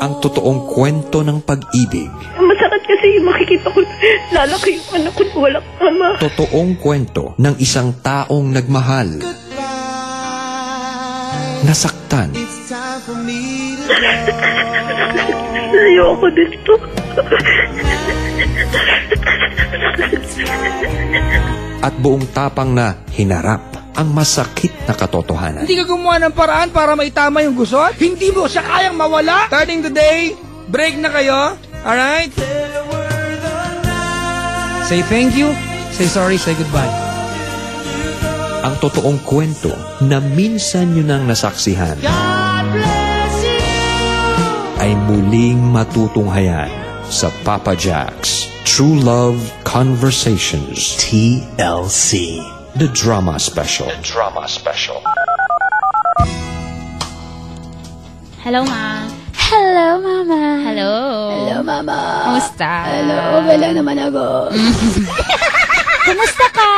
Ang totoong kwento ng pag-ibig. Masakit kasi yung makikita ko lalaki yung anak ko na walang ama. Totoong kwento ng isang taong nagmahal. Nasaktan. Ayoko dito. At buong tapang na hinarap ang masakit na katotohanan. Hindi ka gumawa ng paraan para maitama yung gusot? Hindi mo siya kayang mawala? Starting today, break na kayo. Alright? Say thank you, say sorry, say goodbye. Ang totoong kwento na minsan nyo nang nasaksihan ay muling matutunghayan sa Papa Jack's True Love Conversations TLC, The Drama Special. The Drama Special. Hello, Ma. Hello, Mama. Hello. Hello, Mama. Kamusta? Hello, wala naman ako. Kumusta ka?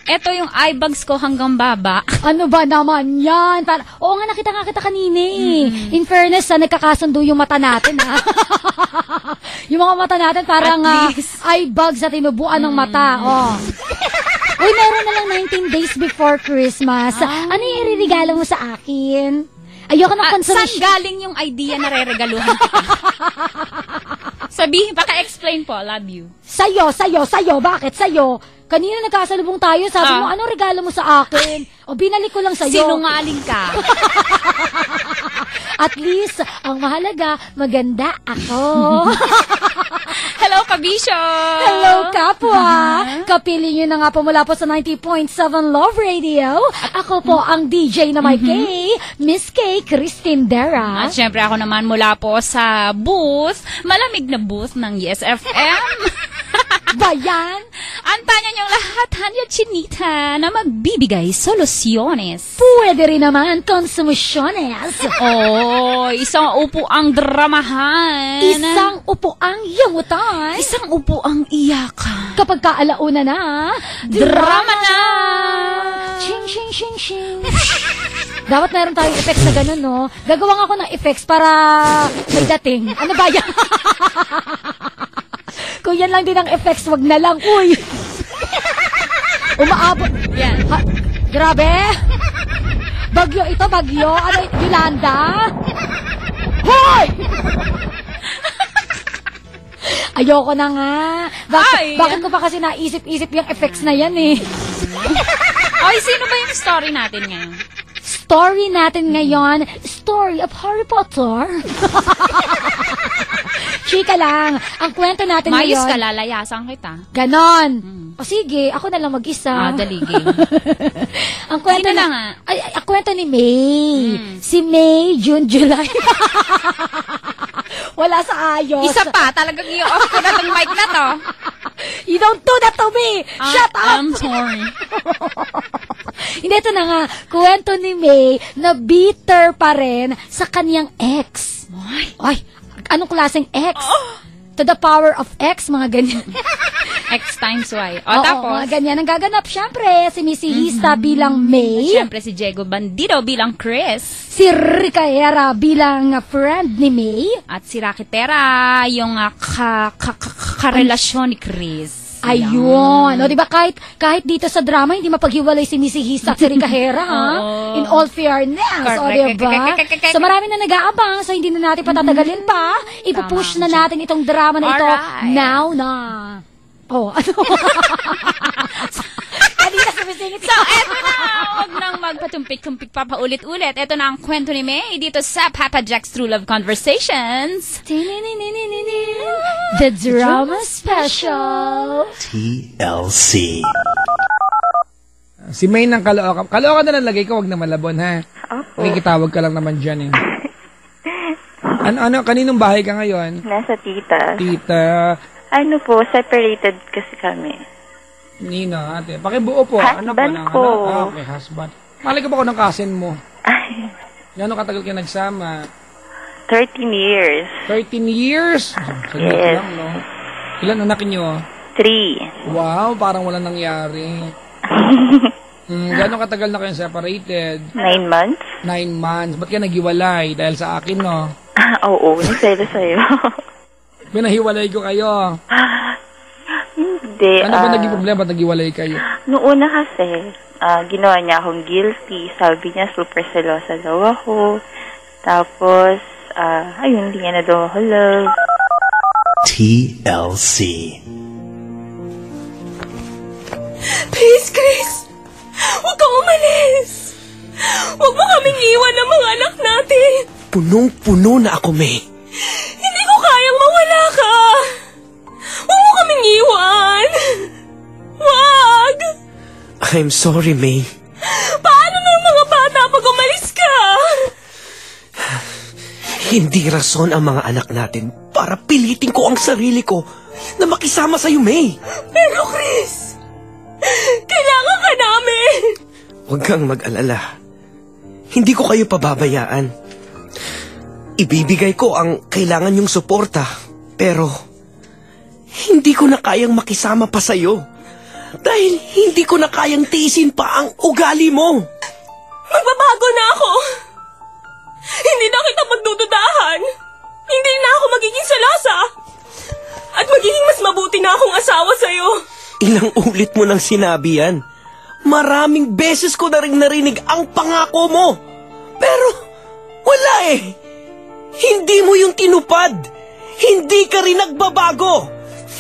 Ito yung eye bags ko hanggang baba. Ano ba naman yan? Oo nga, nakita kita kanina eh. In fairness, nagkakasundo yung mata natin, ha? Yung mga mata natin parang eye bags na tinubuan ng mata. Oh. Uy, meron na lang 19 days before Christmas. Ano yung iririgalo mo sa akin? Ayoko ng consumption. Saan galing yung idea na re-regaluhan kita? Sabihin, baka-explain po. Love you. Sa'yo. Bakit sa'yo? Kanina nagkasalubong tayo, sabi mo, ano regalo mo sa akin? O binalik ko lang sa'yo. Sinungaling ka. At least, ang mahalaga, maganda ako. Hello, Kabisyo! Hello, kapwa! Kapili nyo na nga po mula po sa 90.7 Love Radio. Ako po ang DJ na may K, Miss K. Christine Dera. At syempre ako naman mula po sa booth, malamig na booth ng Yes FM. Bayan! Antanya niyong lahat, Hanya Chinita, na magbibigay solusyones. Pwede rin naman konsumisyones. Isang upo ang dramahan. Isang upo ang yamutan. Isang upo ang iyakan. Kapag kaalauna na, drama na! Ching, ching, ching, ching. Dapat meron tayong effects na gano'n, no? Gagawang ako ng effects para magdating. Ano ba yan? Kung yan lang din ang effects, wag na lang. Uy! Umaabot. Yan. Grabe! Bagyo ito, bagyo. Ano, Yolanda? Hoy! Ayoko na nga. Bakit ko pa kasi naisip-isip yung effects na yan eh? Ay, sino ba yung story natin ngayon? Story natin ngayon, story of Harry Potter. Chika lang, ang kwento natin Mayos ngayon... ka, lalayasan kita. Ganon. O sige, ako na lang mag-isa. Dali, game. Ang kwento Sino na nga? Ang kwento ni May. Si May, June, July. Wala sa ayos. Isa pa, talagang i-off ko na tong mic na to. You don't do that to me! Shut up! I'm sorry. Hindi, ito na nga. Kwento ni May na bitter pa rin sa kanyang ex. Ay, anong klaseng ex? To the power of X, mga ganyan. X times Y. Oo, Tapos? mga ganyan. Ang gaganap, syempre, si Missy Hista bilang May. Siyempre si Diego Bandido bilang Chris. Si Rica Era bilang friend ni May. At si Rakitera, yung karelasyon ni Chris. Ayun. O, diba, kahit dito sa drama, hindi mapaghiwalay si Missy Hista at si Rica Hera, ha? In all fairness. O, diba? So, marami na nag-aabang, so hindi na natin patatagalin pa. Ipupush na natin itong drama na ito. Now na. Oh, ano? Kanina sumisingit. So, eto na. Huwag nang magpatumpik-tumpik pa paulit-ulit. Eto na ang kwento ni May dito sa Papa Jack's True Love Conversations. The Drama Special. TLC. Si May ng Caloocan. Caloocan na lang lagay ko, wag na Malabon, ha? Opo. May kitawag ka lang naman dyan, eh. Ano, kaninong bahay ka ngayon? Nasa tita. Tita. Ano po, separated kasi kami. Nina, ate. Pakibuo po. Husband ko. Okay, husband. Malay ko ba ko ng cousin mo? Ay, Gano'ng katagal kayo nagsama? 13 years. 13 years? Saglit Yes. lang, no? Ilan anak niyo? 3. Wow, parang walang nangyari. Gano'ng katagal na kayong separated? 9 months? 9 months. Ba't ka naghiwalay? Dahil sa akin, no? Oo, nagselo sa'yo. Pinahiwalay ko kayo. Hindi. Ano ba naging problema? Ba't naghiwalay kayo? Noong una kasi, ginawa niya akong guilty. Sabi niya, super selosa daw ako. Tapos, ayun, hindi niya na daw ako love. TLC. Please, Chris! Huwag kang umalis! Huwag mo kaming iwan ng mga anak natin! Punong-puno na ako, May. Hindi ko kayang mawala ka! Huwag mo kaming iwan! Huwag! I'm sorry, May. Paano ng mga bata pag umalis ka? Hindi rason ang mga anak natin para pilitin ko ang sarili ko na makisama sa'yo, May. Pero, Chris, kailangan ka namin! Huwag kang mag-alala. Hindi ko kayo pababayaan. Ibibigay ko ang kailangan yung suporta. Pero, hindi ko na kayang makisama pa sa'yo. Dahil hindi ko na kayang tiisin pa ang ugali mo. Magbabago na ako! Hindi na kita magdududahan! Hindi na ako magiging selosa! At magiging mas mabuti na akong asawa sa'yo! Ilang ulit mo nang sinabi yan. Maraming beses ko na rin narinig ang pangako mo. Pero, wala eh. Hindi mo yung tinupad. Hindi ka rin nagbabago.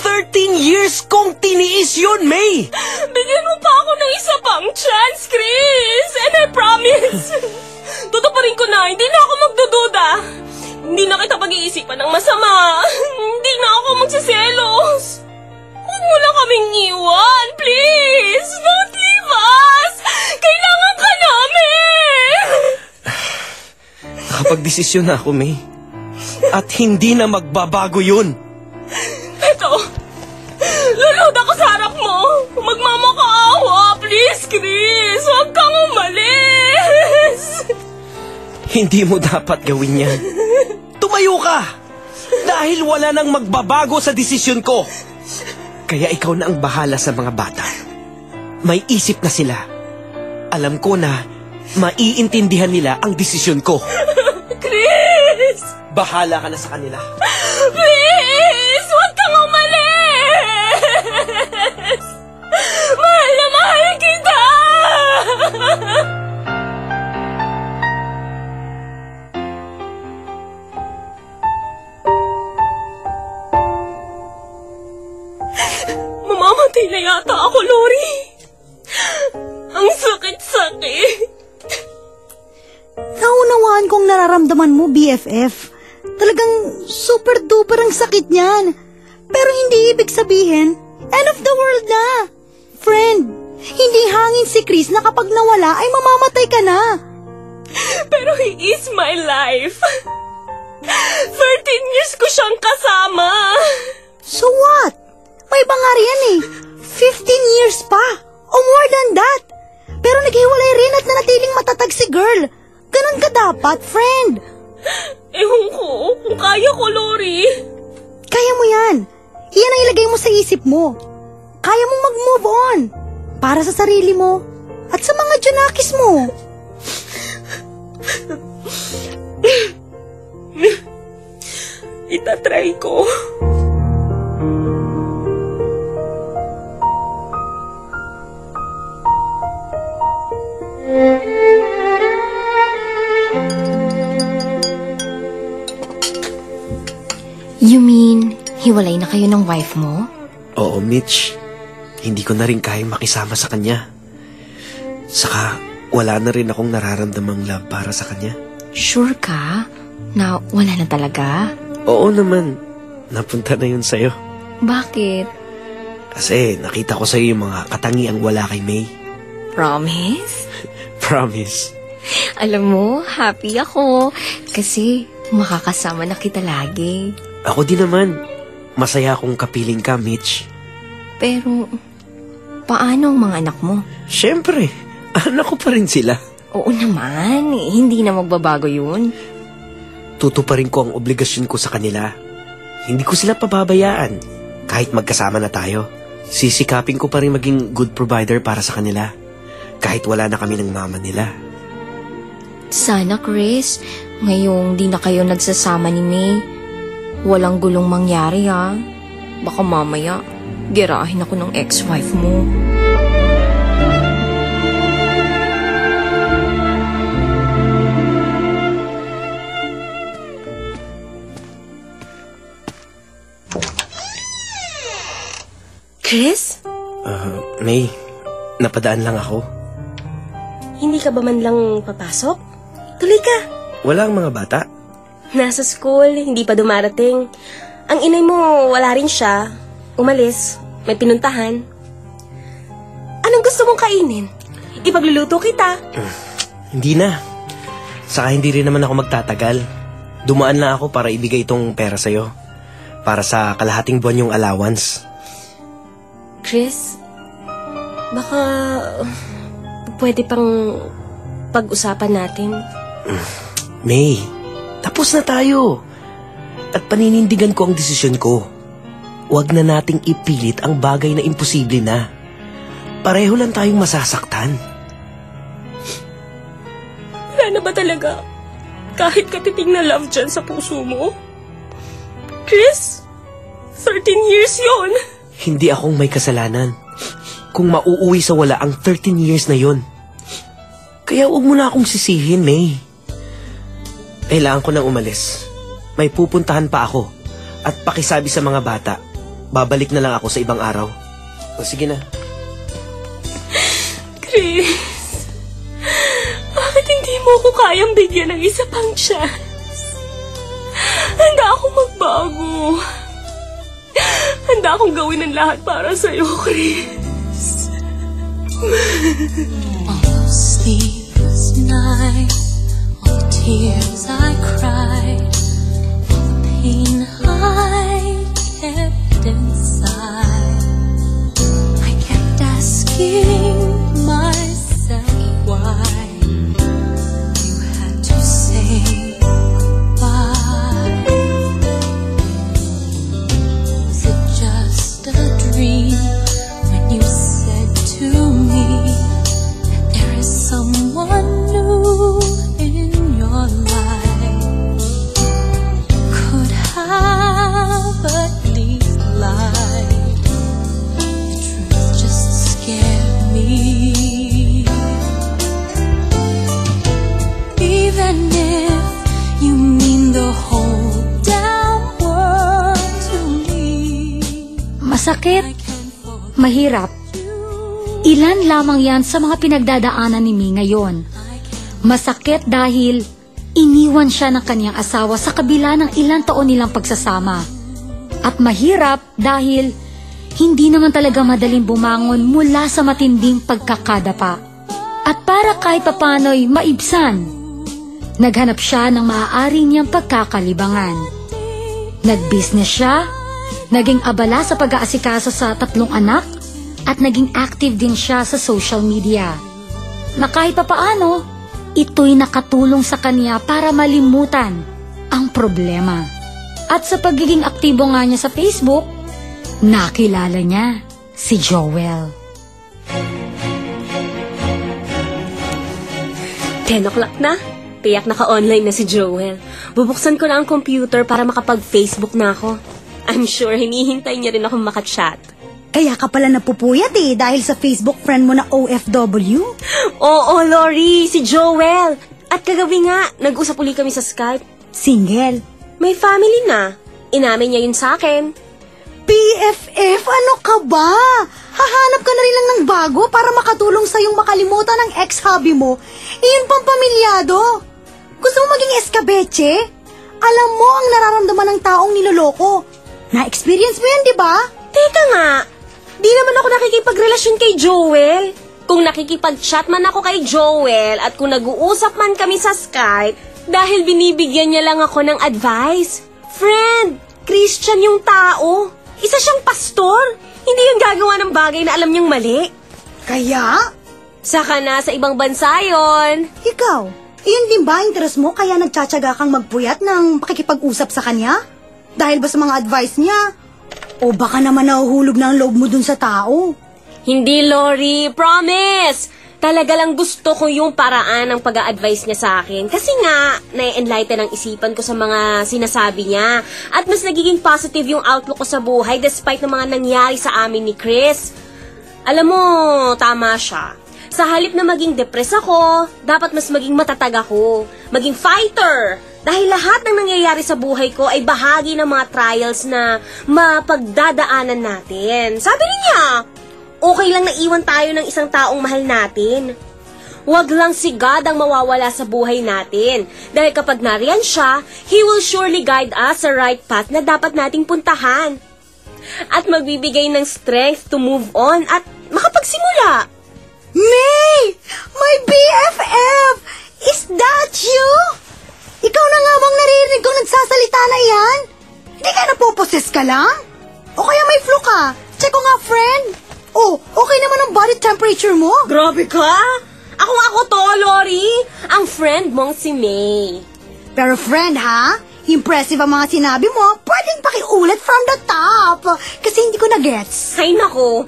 13 years kong tiniis yun, May. Bigyan mo pa ako ng isa pang chance, Chris! And I promise, tutuparin ko na, hindi na ako magdududa. Hindi na kita pag-iisipan ng masama. Hindi na ako magsiselos. Huwag mo na kaming iwan, please! Don't leave us! Kailangan ka namin! Nakapag-desisyon na ako, May. At hindi na magbabago yun. Ito, lulod ako sa harap mo. Magmamakaawa, please, Chris. Huwag kang umalis. Hindi mo dapat gawin yan. Tumayo ka! Dahil wala nang magbabago sa desisyon ko. Kaya ikaw na ang bahala sa mga bata. May isip na sila. Alam ko na maiintindihan nila ang desisyon ko. Chris! Bahala ka na sa kanila. Please! Huwag kang umalis! Mahal na mahal kita! Mamamatay na yata ako, Lori. Ang sakit-sakit. Naunawaan kong nararamdaman mo, BFF. Talagang super-duper ang sakit niyan. Pero hindi ibig sabihin, end of the world na. Friend, hindi hangin si Chris na kapag nawala ay mamamatay ka na. Pero he is my life. 13 years ko siyang kasama. So what? May bangari yan eh. 15 years pa. O more than that. Pero naghiwalay rin at nanatiling matatag si girl. Ganun ka dapat, friend. Ewan ko kung kaya ko, Lori. Kaya mo yan. Iyan ang ilagay mo sa isip mo. Kaya mong mag-move on. Para sa sarili mo. At sa mga junakis mo. Itatry ko. You mean, hiwalay na kayo ng wife mo? Oo, Mitch. Hindi ko na rin kayang makisama sa kanya. Saka, wala na rin akong nararamdamang love para sa kanya. Sure ka? Na wala na talaga? Oo naman. Napunta na yun sa'yo. Bakit? Kasi nakita ko sa'yo yung mga katangiang wala kay May. Promise? Promise. Alam mo, happy ako. Kasi makakasama na kita lagi. Ako din naman. Masaya akong kapiling ka, Mitch. Pero, paano ang mga anak mo? Siyempre, anak ko pa rin sila. Oo naman, hindi na magbabago yun. Tutuparin ko ang obligasyon ko sa kanila. Hindi ko sila pababayaan. Kahit magkasama na tayo, sisikapin ko pa rin maging good provider para sa kanila. kahit wala na kami ng mama nila. Sana, Chris, ngayong di na kayo nagsasama ni May, walang gulong mangyari ha. Baka mamaya, girahin ako ng ex-wife mo. Chris? May, napadaan lang ako. Hindi ka ba man lang papasok? Tuloy ka. Wala ang mga bata. Nasa school, hindi pa dumarating. Ang inay mo, wala rin siya. Umalis, may pinuntahan. Anong gusto mong kainin? Ipagluluto kita. Hindi na. Saka hindi rin naman ako magtatagal. Dumaan lang ako para ibigay itong pera sa'yo. Para sa kalahating buwan yung allowance. Chris, baka pwede pang pag-usapan natin. May, tapos na tayo. At paninindigan ko ang desisyon ko. Huwag na nating ipilit ang bagay na imposible na. Pareho lang tayong masasaktan. Wala na ba talaga kahit katiting na love dyan sa puso mo? Chris, 13 years yon. Hindi akong may kasalanan kung mauuwi sa wala ang 13 years na yon. Kaya huwag mo na akong sisihin, May. Kailangan ko nang umalis. May pupuntahan pa ako. At pakisabi sa mga bata, babalik na lang ako sa ibang araw. O sige na. Chris, bakit hindi mo ako kayang bigyan ng isa pang chance? Handa akong magbago. Handa akong gawin ang lahat para sa'yo, Chris. Sleepless night, all the tears I cried, all the pain I kept inside. I kept asking myself why you had to say goodbye. Was it just a dream when you said to me there is someone new in your life? Could have at least lied. The truth just scared me. Even if you mean the whole damn world to me. Masakit, mahirap. Ilan lamang yan sa mga pinagdadaanan ni May ngayon. Masakit dahil iniwan siya ng kanyang asawa sa kabila ng ilang taon nilang pagsasama. At mahirap dahil hindi naman talaga madaling bumangon mula sa matinding pagkakadapa. At para kahit papano'y maibsan, naghanap siya ng maaari niyang pagkakalibangan. Nag-business siya, naging abala sa pag-aasikaso sa 3 anak, at naging active din siya sa social media. Na kahit papaano, ito'y nakatulong sa kanya para malimutan ang problema. At sa pagiging aktibo nga niya sa Facebook, nakilala niya si Joel. 10 o'clock na. Tiyak naka-online na si Joel. Bubuksan ko na ang computer para makapag-Facebook na ako. I'm sure hinihintay niya rin akong makachat. Kaya ka pala napupuyat dahil sa Facebook friend mo na OFW? Oo, Lori, si Joel. At kagabi nga, nag-usap uli kami sa Skype. Single? May family na. Inamin niya yun sa akin. BFF, ano ka ba? Hahanap ka na rin lang ng bago para makatulong sa'yong makalimutan ng ex-hubby mo. Iyon pang pamilyado. Gusto mo maging eskabeche? Alam mo ang nararamdaman ng taong niloloko. Na-experience mo yan, di ba? Teka nga, di naman ako nakikipagrelasyon kay Joel. Kung nakikipag-chat man ako kay Joel at kung nag-uusap man kami sa Skype, dahil binibigyan niya lang ako ng advice. Friend, Christian yung tao. Isa siyang pastor. Hindi yung gagawa ng bagay na alam niyang mali. Kaya? Saka na sa ibang bansa yon. Ikaw, iyon din ba interes mo kaya nagtsatsaga kang magpuyat ng pakikipag-usap sa kanya? Dahil ba sa mga advice niya? O baka naman nahuhulog na ang loob mo dun sa tao? Hindi, Lori. Promise. Talaga lang gusto ko yung paraan ng pag-a-advise niya sa akin. Kasi nga, na-enlighten ang isipan ko sa mga sinasabi niya. At mas nagiging positive yung outlook ko sa buhay despite ng mga nangyari sa amin ni Chris. Alam mo, tama siya. Sa halip na maging depress ako, dapat mas maging matatag ako. Maging fighter. Dahil lahat ng nangyayari sa buhay ko ay bahagi ng mga trials na mapagdadaanan natin. Sabi niya, okay lang na iwan tayo ng isang taong mahal natin. Huwag lang si God ang mawawala sa buhay natin. Dahil kapag nariyan siya, He will surely guide us sa right path na dapat nating puntahan. At magbibigay ng strength to move on at makapagsimula. May! My BFF! Is that you? Ikaw na nga bang naririnig kong nagsasalita na yan? Hindi ka napoposes ka lang? O kaya may flu ka? Check ko nga, friend. Oh, okay naman ang body temperature mo? Grabe ka! Ako to, Lori! Ang friend mong si May. Pero friend, ha? Impressive ang mga sinabi mo. Pwedeng pakiulit from the top. Kasi hindi ko na-gets. Ay nako,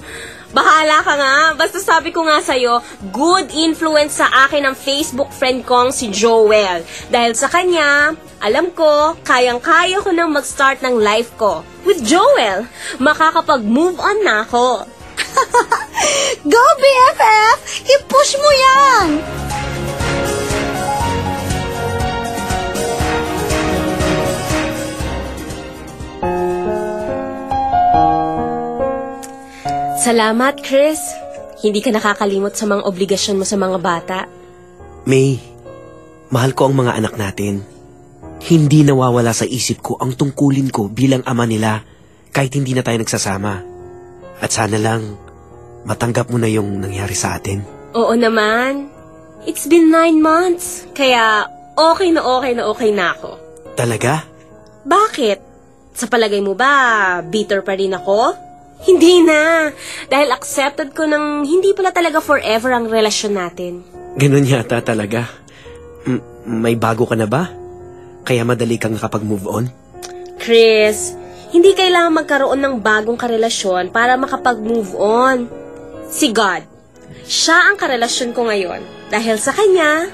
bahala ka nga. Basta sabi ko nga sa'yo, good influence sa akin ang Facebook friend kong si Joel. Dahil sa kanya, alam ko, kayang-kaya ko nang mag-start ng life ko. With Joel, makakapag-move on na ako. Go BFF! I-push mo yan! Salamat, Chris. Hindi ka nakakalimot sa mga obligasyon mo sa mga bata. May, mahal ko ang mga anak natin. Hindi nawawala sa isip ko ang tungkulin ko bilang ama nila kahit hindi na tayo nagsasama. At sana lang, matanggap mo na yung nangyari sa atin. Oo naman. It's been 9 months. Kaya okay na ako. Talaga? Bakit? Sa palagay mo ba, bitter pa rin ako? Hindi na. Dahil accepted ko nang hindi pala talaga forever ang relasyon natin. Ganun yata talaga. May bago ka na ba? Kaya madali kang nakapag-move on? Chris, hindi kailangan magkaroon ng bagong karelasyon para makapag-move on. Si God, siya ang karelasyon ko ngayon. Dahil sa kanya,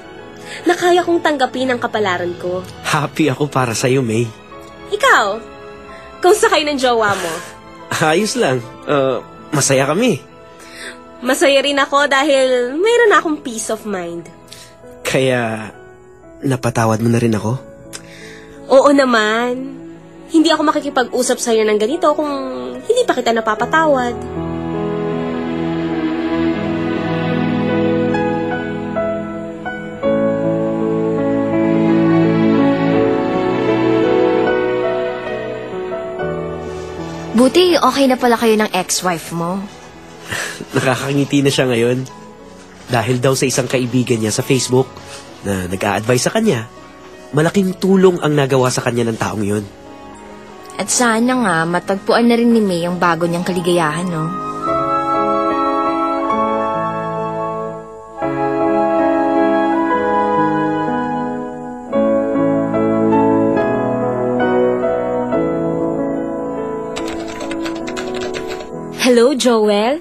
nakaya kong tanggapin ang kapalaran ko. Happy ako para sa'yo, May. Ikaw, kung sakay ng jowa mo. Ayos lang. Masaya kami. Masaya rin ako dahil mayroon akong peace of mind. Kaya, napatawad mo na rin ako? Oo naman. Hindi ako makikipag-usap sa'yo ng ganito kung hindi pa kita napapatawad. Buti, okay na pala kayo ng ex-wife mo. Nakakangiti na siya ngayon. Dahil daw sa isang kaibigan niya sa Facebook na nag-a-advise sa kanya, malaking tulong ang nagawa sa kanya ng taong yun. At sana nga, matagpuan na rin ni May ang bago niyang kaligayahan, no? Hello, Joel?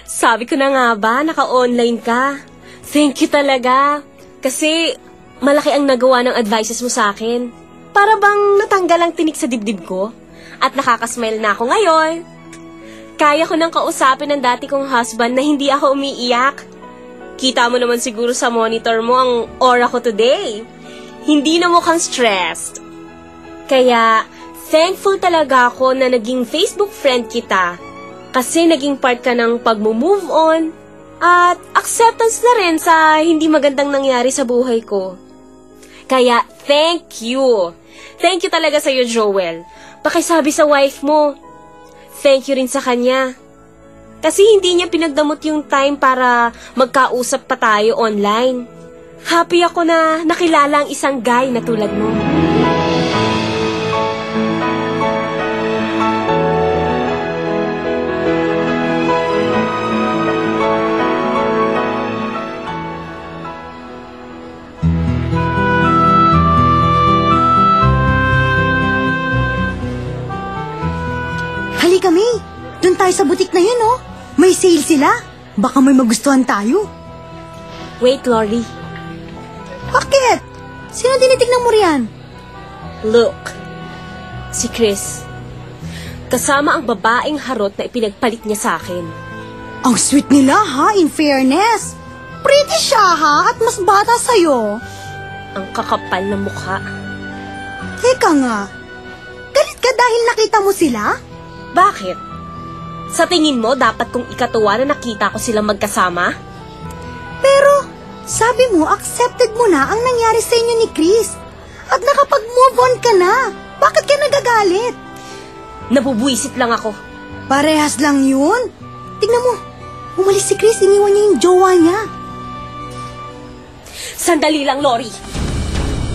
Sabi ko na nga ba, naka-online ka. Thank you talaga. Kasi malaki ang nagawa ng advices mo sa akin. Para bang natanggal ang tinik sa dibdib ko. At nakakasmile na ako ngayon. Kaya ko nang kausapin ng dati kong husband na hindi ako umiiyak. Kita mo naman siguro sa monitor mo ang aura ko today. Hindi na mukhang stressed. Kaya thankful talaga ako na naging Facebook friend kita. Kasi naging part ka ng pag-move on at acceptance na rin sa hindi magandang nangyari sa buhay ko. Kaya, thank you. Thank you talaga sa'yo, Joel. Pakisabi sa wife mo. Thank you rin sa kanya. Kasi hindi niya pinagdamot yung time para magkausap pa tayo online. Happy ako na nakilala ang isang guy na tulad mo. Halika, May. Doon tayo sa butik na yun, oh. May sale sila. Baka may magustuhan tayo. Wait, Lori. Bakit? Sino tinitignan mo riyan? Look. Si Chris. Kasama ang babaeng harot na ipinagpalit niya sa akin. Ang sweet nila ha, in fairness. Pretty siya ha, at mas bata sa'yo. Ang kakapal na mukha. Teka nga, galit ka dahil nakita mo sila? Bakit? Sa tingin mo, dapat kong ikatuwa na nakita ko silang magkasama? Pero, sabi mo, accepted mo na ang nangyari sa inyo ni Chris. At nakapag-move on ka na. Bakit ka nagagalit? Nabubuisit lang ako. Parehas lang yun. Tingnan mo, umalis si Chris, iniwan niya yung jowa niya. Sandali lang, Lori.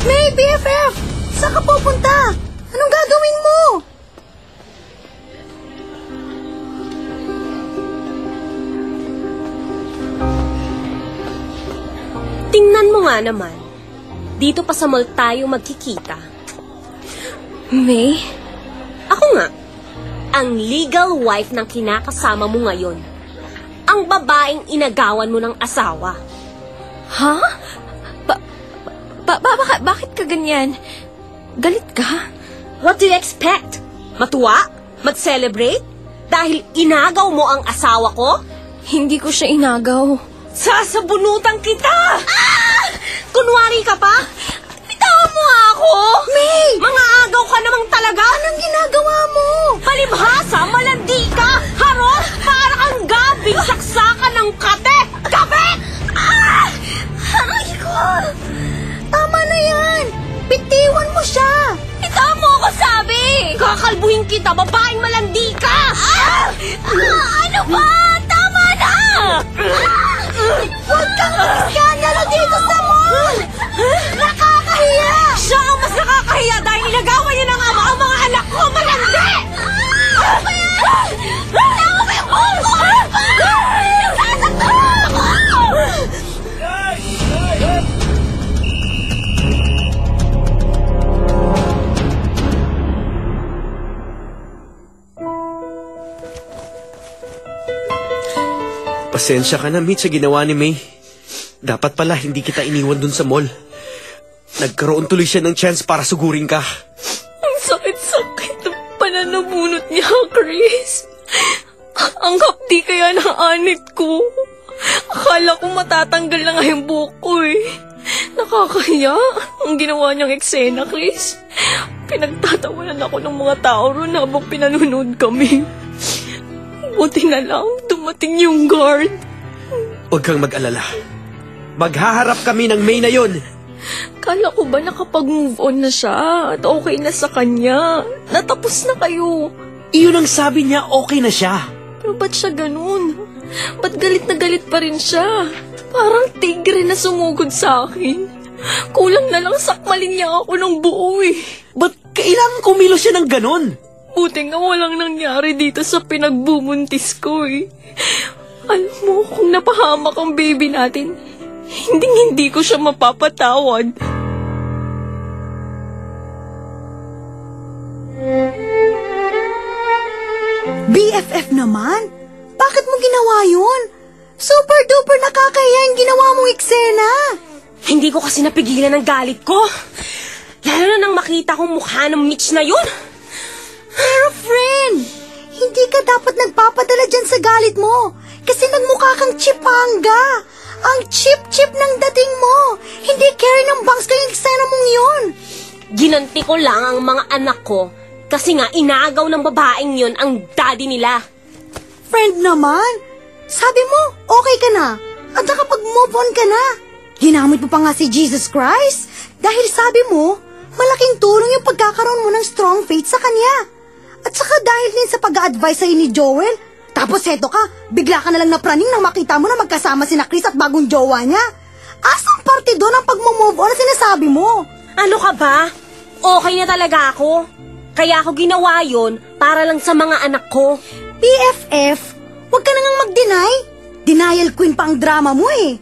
May, BFF! Saan ka pupunta? Anong gagawin mo? Tingnan mo nga naman. Dito pa sa mall tayo magkikita. May? Ako nga, ang legal wife ng kinakasama mo ngayon. Ang babaeng inagawan mo ng asawa. Ha? Bakit ka ganyan? Galit ka? What do you expect? Matuwa? Mag-celebrate? Dahil inagaw mo ang asawa ko? Hindi ko siya inagaw. Sasabunutan kita! Ah! Kunwari ka pa? Bitawan mo ako! May! Mga agaw ka namang talaga! Anong ginagawa mo? Palibhasa, malandi ka! Harot! Para kang gabing saksakan ng kate! Kapit! Ah! Aray ko! Tama na yan! Bitiwan mo siya! Bitawan mo ako, sabi! Kakalbuhin kita, babaeng malandi ka! Ah! Ano ba? Tama na! Huwag kang mag-iskandalo dito sa mall! Nakakahiya! Siya ang mas nakakahiya dahil inagawan niya ng ama ang mga anak ko, malandi! Tama ba yung buhok ko? Nasasaktan ako! Pasensya ka na, Mitch, sa ginawa ni May. Dapat pala hindi kita iniwan dun sa mall. Nagkaroon tuloy siya ng chance para sugurin ka. Ang sakit-sakit ng pananabunot niya, Chris. Ang hapdi kaya ng anit ko. Akala ko matatanggal na nga yung buhok ko eh. Nakakahiya ang ginawa niyang eksena, Chris. Pinagtatawanan ako ng mga tao ron habang pinanonood kami. Buti na lang, dumating yung guard. Huwag kang mag-alala. Maghaharap kami ng May na yun. Kala ko ba nakapag-move on na siya at okay na sa kanya? Natapos na kayo. Iyon ang sabi niya, okay na siya. Pero ba't siya ganun? Ba't galit na galit pa rin siya? Parang tigre na sumugod sa akin. Kulang na lang sakmalin niya ako ng buo eh. Ba't kailangan kumilos siya ng ganun? Buti nga walang nangyari dito sa pinagbubuntis ko eh. Alam mo, kung napahamak ang baby natin, hindi ko siya mapapatawad. BFF naman? Bakit mo ginawa yun? Super duper nakakahiya yung ginawa mong eksena. Hindi ko kasi napigilan ang galit ko. Lalo na nang makita kong mukha ng Mitch na yun. Pero friend, hindi ka dapat nagpapadala dyan sa galit mo. Kasi nagmukha kang chipanga. Ang chip-chip ng dating mo. Hindi carry ng bangs ko yung eksena mong yun. Ginanti ko lang ang mga anak ko. Kasi nga inagaw ng babaeng yun ang daddy nila. Friend naman, sabi mo, okay ka na. At nakapag-move on ka na. Ginamit mo pa nga si Jesus Christ. Dahil sabi mo, malaking tulong yung pagkakaroon mo ng strong faith sa Kanya. At saka dahil din sa pag-a-advise sa'yo ni Joel, tapos eto ka, bigla ka nalang napraning nang makita mo na magkasama si na Chris at bagong jowa niya. Asang parte doon ang pag-move on na sinasabi mo? Ano ka ba? Okay na talaga ako. Kaya ako ginawa yon para lang sa mga anak ko. BFF, huwag ka nang mag-deny. Denial queen pa ang drama mo eh.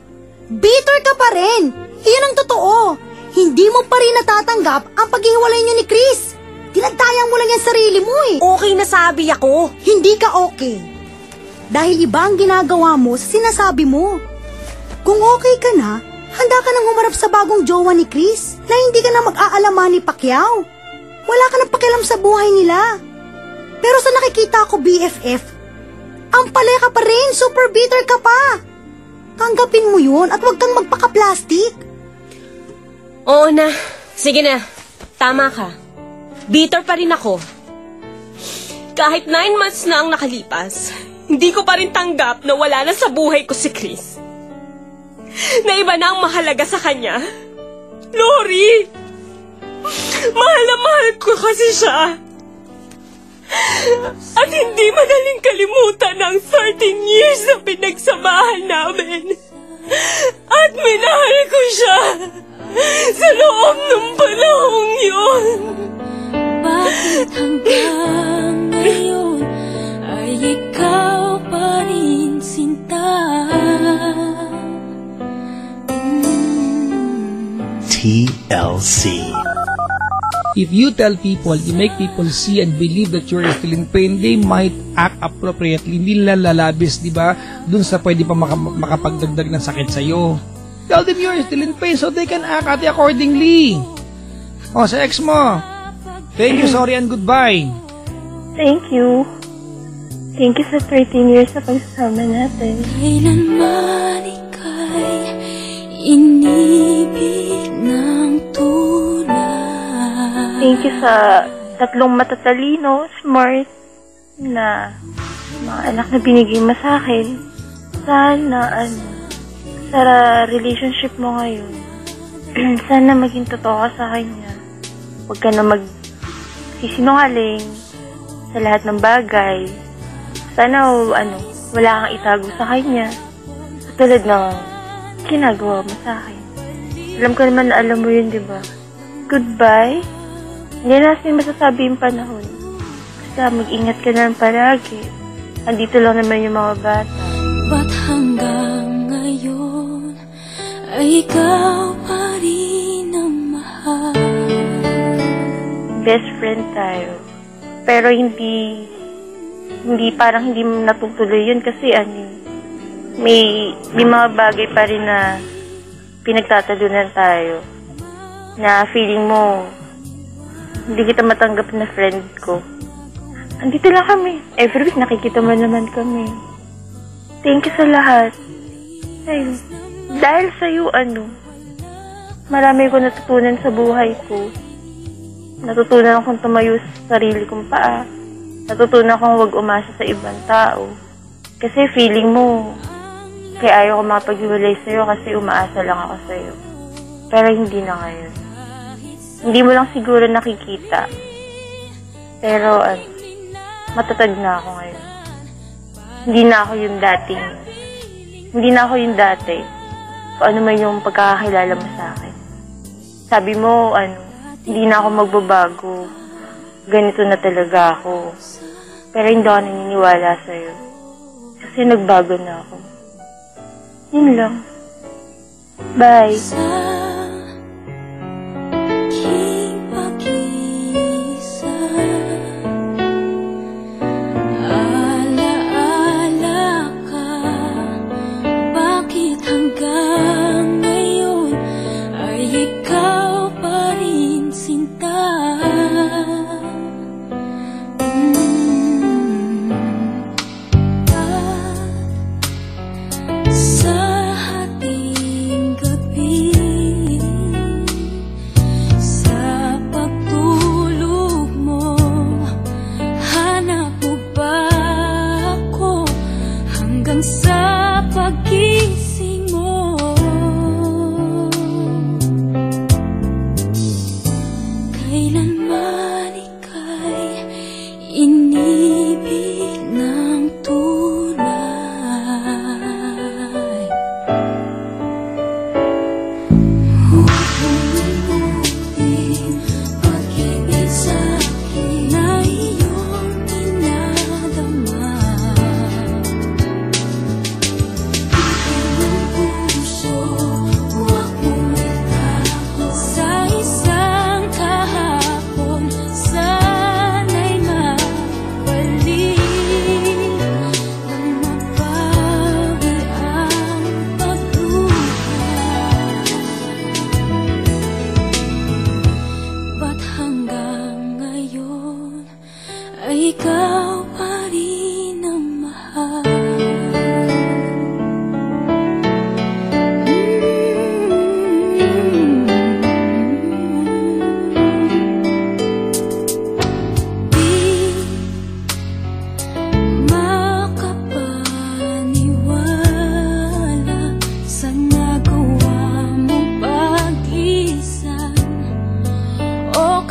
Bitter ka pa rin. Iyon ang totoo. Hindi mo pa rin natatanggap ang paghiwalay niyo ni Chris. Tinagtayang mo lang yung sarili mo eh. Okay na sabi ako. Hindi ka okay. Dahil iba ang ginagawa mo sa sinasabi mo. Kung okay ka na, handa ka nang humarap sa bagong jowa ni Chris na hindi ka na mag-aalaman ni Pacquiao. Wala ka nang pakialam sa buhay nila. Pero sa nakikita ko, BFF, ang palaya ka pa rin, super bitter ka pa. Tanggapin mo yun at huwag kang magpaka-plastic. Oo na. Sige na. Tama ka. Bitter pa rin ako. Kahit 9 months na ang nakalipas, hindi ko pa rin tanggap na wala na sa buhay ko si Chris. Na iba na ang mahalaga sa kanya. Lori! Mahal na mahal ko kasi siya. At hindi madaling kalimutan ang 13 years na pinagsamahan namin. At minahal ko siya sa loob ng panahong yun. Bakit hanggang ngayon ay ikaw pa rin sinta? TLC. If you tell people, you make people see and believe that you're still in pain, they might act appropriately. Hindi lalabis, di ba? Dun sa pwede pa makapagdagdag ng sakit sa'yo. Tell them you're still in pain so they can act accordingly. O, sa ex mo, thank you, sorry, and goodbye. Thank you. Thank you sa 13 years na pagsasama natin. Kailanman ika'y inibig ng tunay. Thank you sa 3 matatalino, smart, na mga anak na binigay mo sa akin. Sana, sa relationship mo ngayon, sana maging totoo ka sa kanya. Huwag ka na magsisinungaling sa lahat ng bagay. Sana, wala kang itago sa kanya. Tulad ng ginagawa mo sa akin. Alam ko naman na alam mo yun, di ba? Goodbye. Hindi na natin masasabi yung panahon. Basta mag-ingat ka na palagi. Andito lang naman yung mga bata. Ba't hanggang ngayon ay ikaw pa rin ang mahal? Best friend tayo. Pero hindi parang hindi natutuloy yun kasi may mga bagay pa rin na pinagtatalunan tayo. Na feeling mo, hindi kita matanggap na friend ko. Andito lang kami. Every week nakikita mo naman kami. Thank you sa lahat. Dahil sa'yo, marami ko natutunan sa buhay ko. Natutunan akong tumayo sa sarili kong paa. Natutunan akong huwag umasa sa ibang tao. Kasi feeling mo, kaya ayaw ko mapaghiwalay sa'yo kasi umaasa lang ako sa'yo. Pero hindi na ngayon. Hindi mo lang siguro nakikita. Pero, matatag na ako ngayon. Hindi na ako yung dati. Kung ano man yung pagkakakilala mo sa akin. Sabi mo, hindi na ako magbabago. Ganito na talaga ako. Pero hindi ako naniniwala sa'yo. Kasi nagbago na ako. Yun lang. Bye.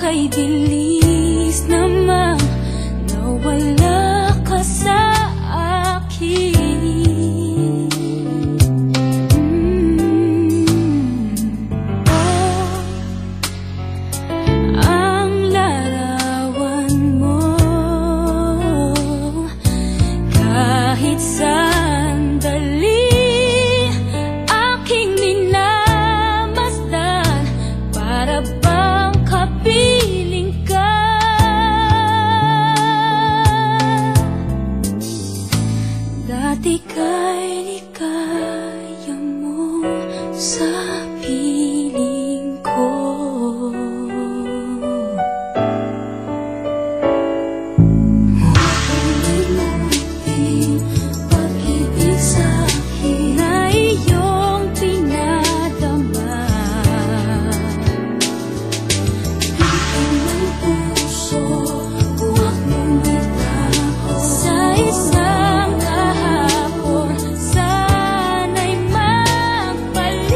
kay bilis naman nawala ka sa akin. Ang larawan mo kahit sandali aking minamasdan para bang kapiling ka. Dati kay likaya mo sa piling ko. Pag-ibig sa'kin na iyong pinadama. Bitin ng puso, huwag mong itago. Sa isang kahapon, sana'y magpalit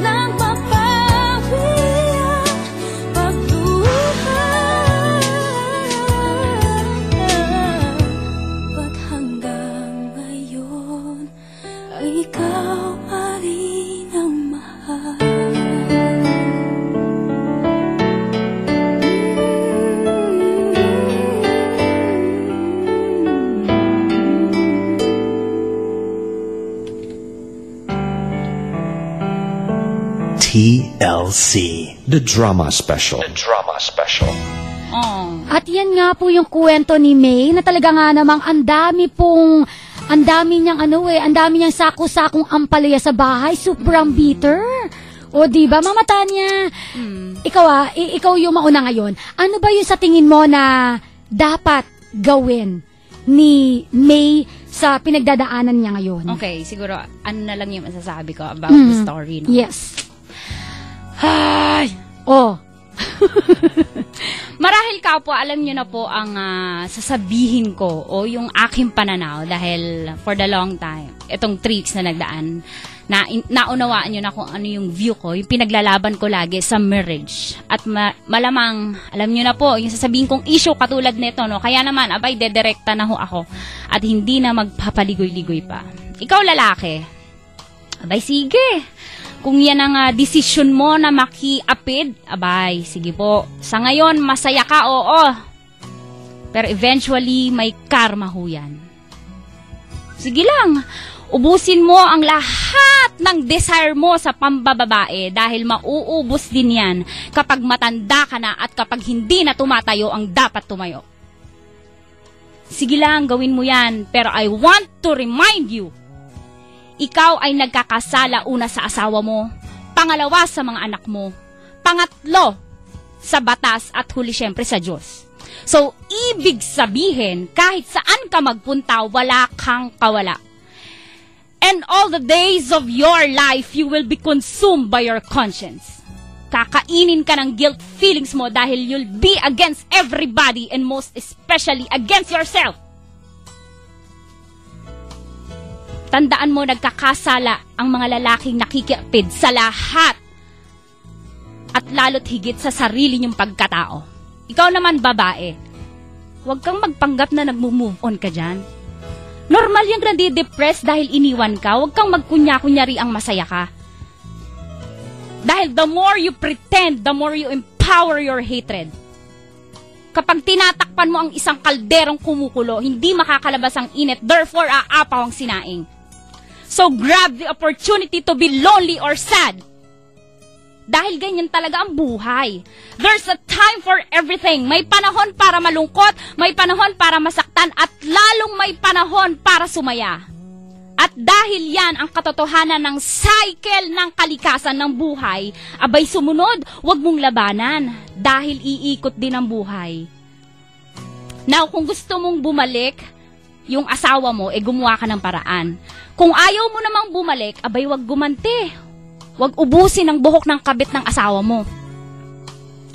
nang mapawi ang pagluha. Ba't hanggang ngayon ay ikaw pa rin ang mahal? TLC. The Drama Special. Oh. At yan nga po yung kwento ni May na talaga nga namang ang dami niyang sako-sakong ampalaya sa bahay, sobrang bitter. O diba, Mama Tanya? Ikaw yung mauna ngayon. Ano ba yung sa tingin mo na dapat gawin ni May sa pinagdadaanan niya ngayon? Okay, siguro ano na lang yung masasabi ko about the story. No? Yes. Ay! Oh. Marahil ka po, alam nyo na po ang sasabihin ko o yung aking pananaw dahil for the long time, itong 3 weeks na nagdaan, naunawaan nyo na kung ano yung view ko, yung pinaglalaban ko lagi sa marriage. At malamang, alam nyo na po, yung sasabihin kong issue katulad nito, no? Kaya naman, abay, dedirekta na ho ako at hindi na magpapaligoy-ligoy pa. Ikaw lalaki, abay, sige. Kung yan ang desisyon mo na makiapid, abay, sige po. Sa ngayon, masaya ka, oo. Pero eventually, may karma ho yan. Sige lang, ubusin mo ang lahat ng desire mo sa pambababae dahil mauubos din yan kapag matanda ka na at kapag hindi na tumatayo ang dapat tumayo. Sige lang, gawin mo yan. Pero I want to remind you, ikaw ay nagkakasala una sa asawa mo, pangalawa sa mga anak mo, pangatlo sa batas at huli syempre sa Diyos. So, ibig sabihin, kahit saan ka magpunta, wala kang kawala. And all the days of your life, you will be consumed by your conscience. Kakainin ka ng guilt feelings mo dahil you'll be against everybody and most especially against yourself. Tandaan mo, nagkakasala ang mga lalaking nakikiapid sa lahat at lalo't higit sa sarili niyong pagkatao. Ikaw naman, babae, huwag kang magpanggap na nag-move on ka dyan. Normal yung nadi-depress dahil iniwan ka. Huwag kang magkunya-kunyari ang masaya ka. Dahil the more you pretend, the more you empower your hatred. Kapag tinatakpan mo ang isang kalderong kumukulo, hindi makakalabas ang init, therefore aapaw ang sinaing. So grab the opportunity to be lonely or sad. Dahil ganyan talaga ang buhay. There's a time for everything. May panahon para malungkot, may panahon para masaktan, at lalong may panahon para sumaya. At dahil yan ang katotohanan ng cycle ng kalikasan ng buhay, abay sumunod, wag mong labanan. Dahil iikot din ang buhay. Now, kung gusto mong bumalik, yung asawa mo, gumawa ka ng paraan. Kung ayaw mo namang bumalik, abay wag gumanti. Wag ubusin ang buhok ng kabit ng asawa mo.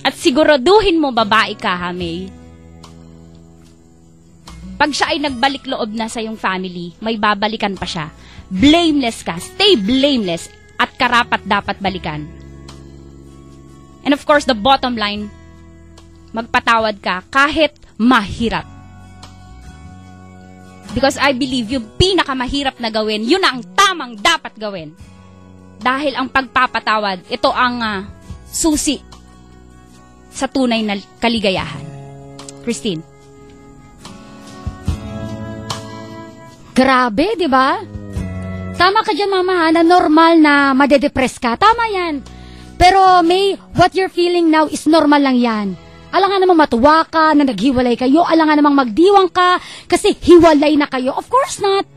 At siguraduhin mo, babae ka, ha, May. Pag siya ay nagbalik loob na sa iyong family, may babalikan pa siya. Blameless ka. Stay blameless. At karapat dapat balikan. And of course, the bottom line, magpatawad ka kahit mahirap. Because I believe yung pinakamahirap na gawin, yun ang tamang dapat gawin. Dahil ang pagpapatawad, ito ang susi sa tunay na kaligayahan. Christine. Grabe, di ba? Tama ka dyan, mama, na normal na madedepress ka. Tama yan. Pero May, what you're feeling now is normal lang yan. Alangan namang matuwa ka na naghiwalay kayo. Alangan namang magdiwang ka kasi hiwalay na kayo. Of course not.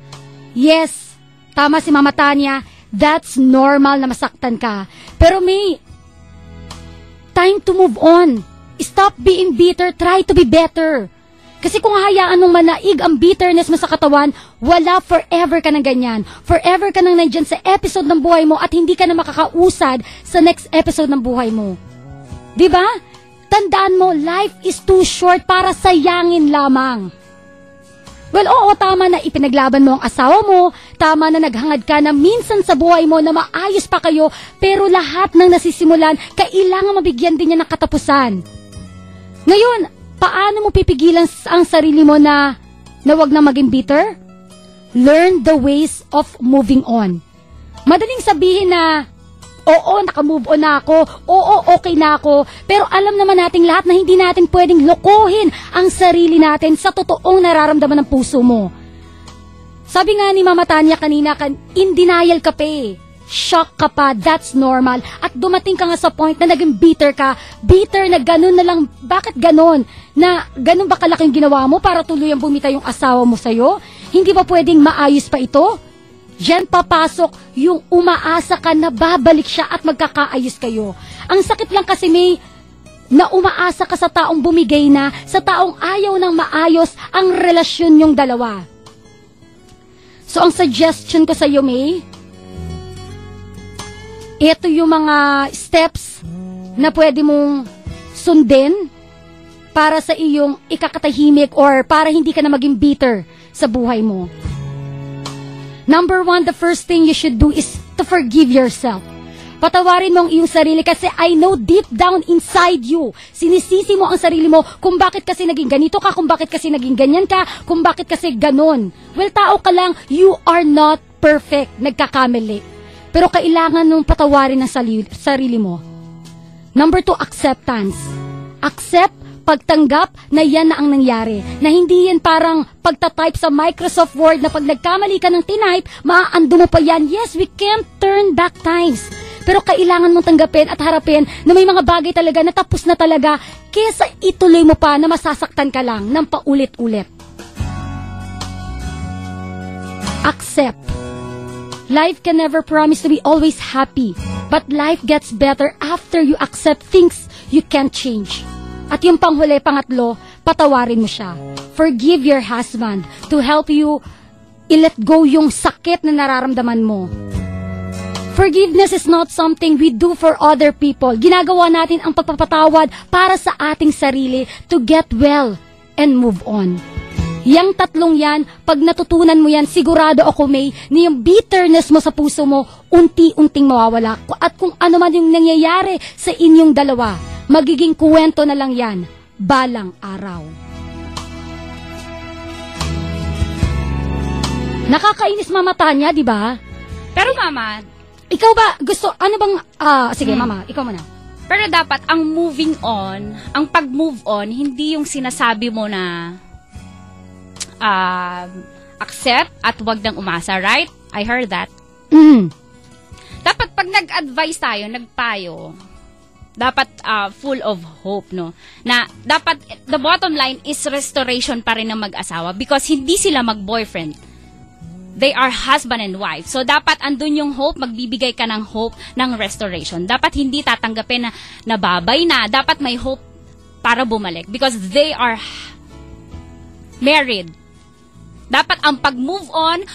Yes, tama si Mama Tanya. That's normal na masaktan ka. Pero May, time to move on. Stop being bitter. Try to be better. Kasi kung hayaan mong manaig ang bitterness mo sa katawan, wala, forever ka ng ganyan. Forever ka nang nandyan sa episode ng buhay mo at hindi ka na makakausad sa next episode ng buhay mo. Diba? Tandaan mo, life is too short para sayangin lamang. Well, oo, tama na ipinaglaban mo ang asawa mo, tama na naghangad ka na minsan sa buhay mo na maayos pa kayo, pero lahat ng nasisimulan, kailangan mabigyan din niya ng katapusan. Ngayon, paano mo pipigilan ang sarili mo na wag na maging bitter? Learn the ways of moving on. Madaling sabihin na, oo, nakamove on na ako, oo, okay na ako, pero alam naman nating lahat na hindi natin pwedeng lokohin ang sarili natin sa totoong nararamdaman ng puso mo. Sabi nga ni Mama Tanya kanina, in denial ka pa eh. Shock ka pa, that's normal. At dumating ka nga sa point na naging bitter ka. Bitter na ganun na lang. Bakit ganun? Na ganun ba kalaking ginawa mo para tuluyang bumita yung asawa mo sa'yo? Hindi ba pwedeng maayos pa ito? Diyan papasok yung umaasa ka na babalik siya at magkakaayos kayo. Ang sakit lang kasi May, na umaasa ka sa taong bumigay na, sa taong ayaw ng maayos ang relasyon yung dalawa. So ang suggestion ko sa'yo May, ito yung mga steps na pwede mong sundin para sa iyong ikakatahimik or para hindi ka na maging bitter sa buhay mo. Number 1, the first thing you should do is to forgive yourself. Patawarin mo ang iyong sarili kasi I know deep down inside you, sinisisi mo ang sarili mo kung bakit kasi naging ganito ka, kung bakit kasi naging ganyan ka, kung bakit kasi ganon. Well, tao ka lang, you are not perfect, nagkakamali. Pero kailangan mong patawarin ang sarili mo. Number 2, acceptance. Accept, pagtanggap na yan na ang nangyari. Na hindi yan parang pagtatype sa Microsoft Word na pag nagkamali ka ng tinype, maaando mo pa yan. Yes, we can't turn back times. Pero kailangan mong tanggapin at harapin na may mga bagay talaga na tapos na talaga kesa ituloy mo pa na masasaktan ka lang ng paulit-ulit. Accept. Life can never promise to be always happy, but life gets better after you accept things you can't change. At yung panghuli, pangatlo, patawarin mo siya. Forgive your husband to help you i-let go yung sakit na nararamdaman mo. Forgiveness is not something we do for other people. Ginagawa natin ang pagpapatawad para sa ating sarili to get well and move on. Yang tatlong yan, pag natutunan mo yan, sigurado ako May, na yung bitterness mo sa puso mo, unti-unting mawawala. At kung ano man yung nangyayari sa inyong dalawa, magiging kuwento na lang yan, balang araw. Nakakainis Mama Tanya, di ba? Pero Mama, ikaw ba, gusto, ano bang, sige Mama, ikaw muna. Pero dapat, ang moving on, ang pag-move on, hindi yung sinasabi mo na, accept at wag nang umasa, right? I heard that. Dapat pag nag-advise tayo, nagpayo, dapat full of hope, no? Na dapat, the bottom line is restoration pa rin ng mag-asawa because hindi sila mag-boyfriend. They are husband and wife. So, dapat andun yung hope, magbibigay ka ng hope ng restoration. Dapat hindi tatanggapin na nababay na. Dapat may hope para bumalik because they are married. Dapat ang pag-move on,